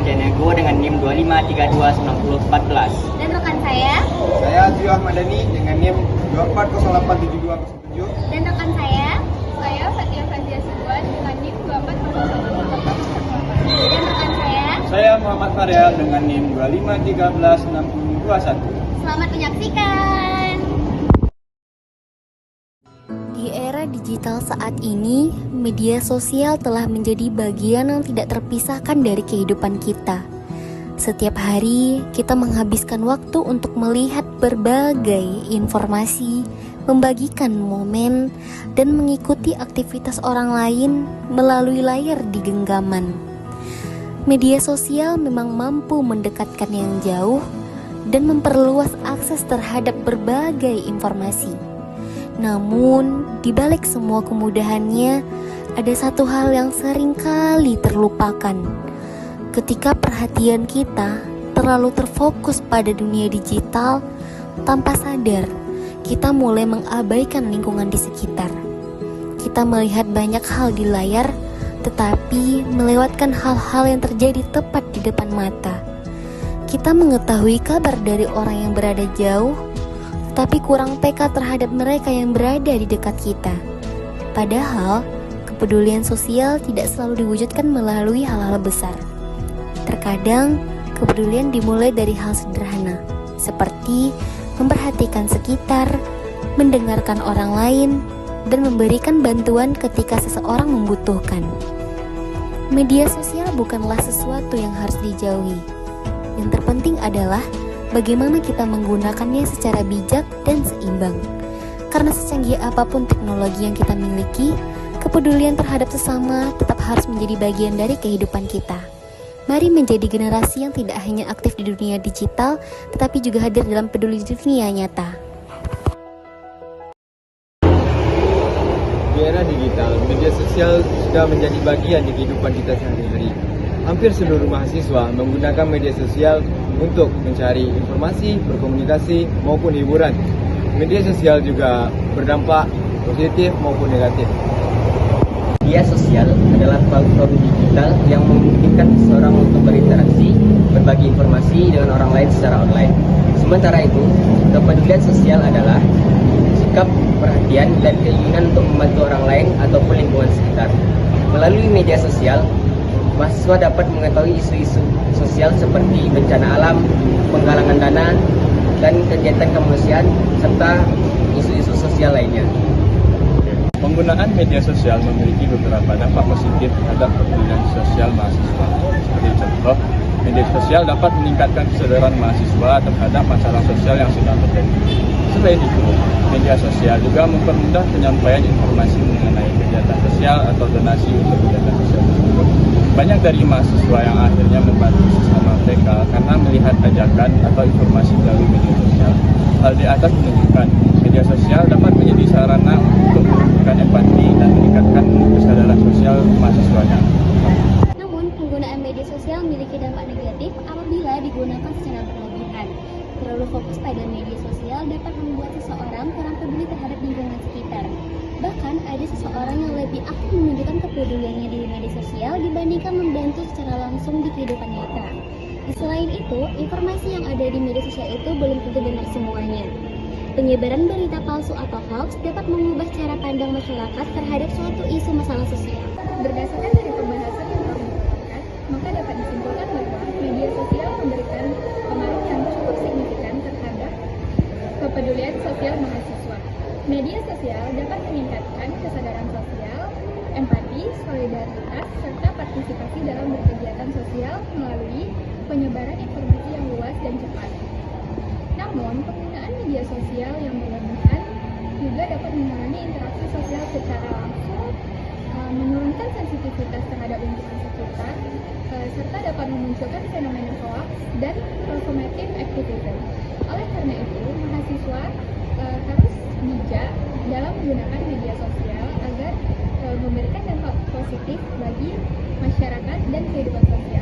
Pontianego dengan NIM 25329014. Dan rekan saya. Saya Zio Ahmadani dengan NIM 24087207. Dan rekan saya. Saya Fatia Fazia Sibuan dengan NIM 2401. Dan rekan saya. Saya Muhammad Faryal dengan NIM 25136021. Selamat menyaksikan. Di era digital saat ini, media sosial telah menjadi bagian yang tidak terpisahkan dari kehidupan kita. Setiap hari, kita menghabiskan waktu untuk melihat berbagai informasi, membagikan momen, dan mengikuti aktivitas orang lain melalui layar di genggaman. Media sosial memang mampu mendekatkan yang jauh dan memperluas akses terhadap berbagai informasi. Namun, di balik semua kemudahannya, ada satu hal yang seringkali terlupakan. Ketika perhatian kita terlalu terfokus pada dunia digital, tanpa sadar, kita mulai mengabaikan lingkungan di sekitar. Kita melihat banyak hal di layar, tetapi melewatkan hal-hal yang terjadi tepat di depan mata. Kita mengetahui kabar dari orang yang berada jauh, tapi kurang peka terhadap mereka yang berada di dekat kita. Padahal, kepedulian sosial tidak selalu diwujudkan melalui hal-hal besar. Terkadang, kepedulian dimulai dari hal sederhana, seperti memperhatikan sekitar, mendengarkan orang lain, dan memberikan bantuan ketika seseorang membutuhkan. Media sosial bukanlah sesuatu yang harus dijauhi. Yang terpenting adalah bagaimana kita menggunakannya secara bijak dan seimbang. Karena secanggih apapun teknologi yang kita miliki, kepedulian terhadap sesama tetap harus menjadi bagian dari kehidupan kita. Mari menjadi generasi yang tidak hanya aktif di dunia digital, tetapi juga hadir dalam peduli di dunia nyata. Di era digital, media sosial sudah menjadi bagian di kehidupan kita sehari-hari. Hampir seluruh mahasiswa menggunakan media sosial untuk mencari informasi, berkomunikasi, maupun hiburan. Media sosial juga berdampak positif maupun negatif. Media sosial adalah platform digital yang memungkinkan seseorang untuk berinteraksi, berbagi informasi dengan orang lain secara online. Sementara itu, kepedulian sosial adalah sikap, perhatian, dan keinginan untuk membantu orang lain ataupun lingkungan sekitar. Melalui media sosial, mahasiswa dapat mengetahui isu-isu sosial seperti bencana alam, penggalangan dana, dan kegiatan kemanusiaan, serta isu-isu sosial lainnya. Penggunaan media sosial memiliki beberapa dampak positif terhadap kepedulian sosial mahasiswa. Seperti contoh, media sosial dapat meningkatkan kesadaran mahasiswa terhadap masalah sosial yang sedang terjadi. Selain itu, media sosial juga mempermudah penyampaian informasi mengenai kegiatan sosial atau donasi untuk kegiatan sosial tersebut. Banyak dari mahasiswa yang akhirnya membantu sesama mereka karena melihat ajakan atau informasi melalui media sosial. Hal di atas menunjukkan media sosial dapat menjadi sarana untuk menumbuhkan empati dan meningkatkan kesadaran sosial mahasiswanya. Namun, penggunaan media sosial memiliki dampak negatif apabila digunakan secara berlebihan. Terlalu fokus pada media sosial dapat membuat seseorang kurang peduli terhadap lingkungan sekitar. Bahkan, ada seseorang yang lebih aktif menunjukkan kepeduliannya di media sosial dibandingkan membantu secara langsung di kehidupan nyata. Selain itu, informasi yang ada di media sosial itu belum tentu benar semuanya. Penyebaran berita palsu atau hoax dapat mengubah cara pandang masyarakat terhadap suatu isu masalah sosial. Berdasarkan dari pembahasan yang telah dilakukan, maka dapat disimpulkan bahwa media sosial memberikan pengaruh yang cukup signifikan terhadap kepedulian sosial mahasiswa. Media sosial dapat meningkatkan kesadaran sosial, empati, solidaritas, serta partisipasi dalam berkegiatan sosial melalui penyebaran informasi yang luas dan cepat. Namun, penggunaan media sosial yang berlebihan juga dapat mengurangi interaksi sosial secara langsung, menurunkan sensitivitas terhadap lingkungan sekitar, serta dapat memunculkan fenomena hoax dan performative activism. Oleh karena itu, mahasiswa harus bijak dalam menggunakan media sosial agar memberikan dampak positif bagi masyarakat dan kehidupan sosial.